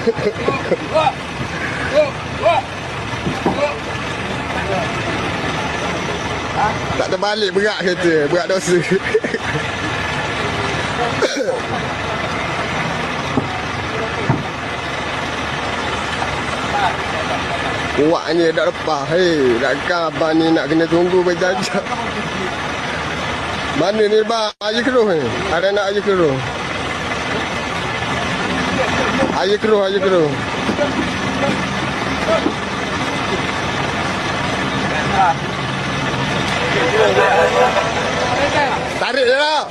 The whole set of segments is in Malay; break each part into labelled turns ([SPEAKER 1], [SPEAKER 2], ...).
[SPEAKER 1] Tak terbalik berat kereta, berat dosa. Kuatnya dah lepas. Hei, takkan abang ni nak kena tunggu berjam-jam. Mana ni bang? Air keruh ni. Ada nak air keruh. Air keruh, air keruh. Tarik je lah.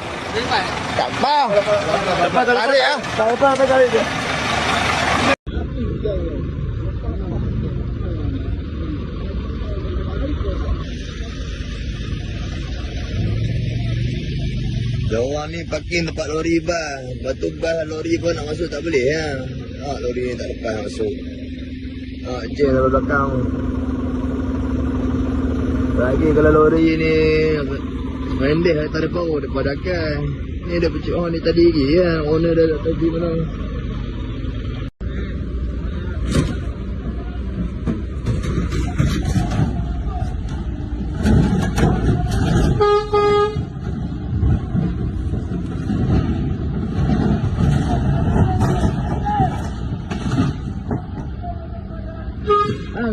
[SPEAKER 1] Tak apa. Tarik lah.
[SPEAKER 2] Tak apa, tarik je.
[SPEAKER 3] Diorang ni parking tempat lori bas. Lepas tu bas lori pun nak masuk tak boleh ya. Lori ni tak lepas nak masuk. Je dalam belakang. Lagi kalau lori ni pendek tak ada power daripada kan. Ni dah pecik ni tadi lagi ya. Owner dah tadi mana.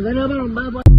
[SPEAKER 3] Sana bang,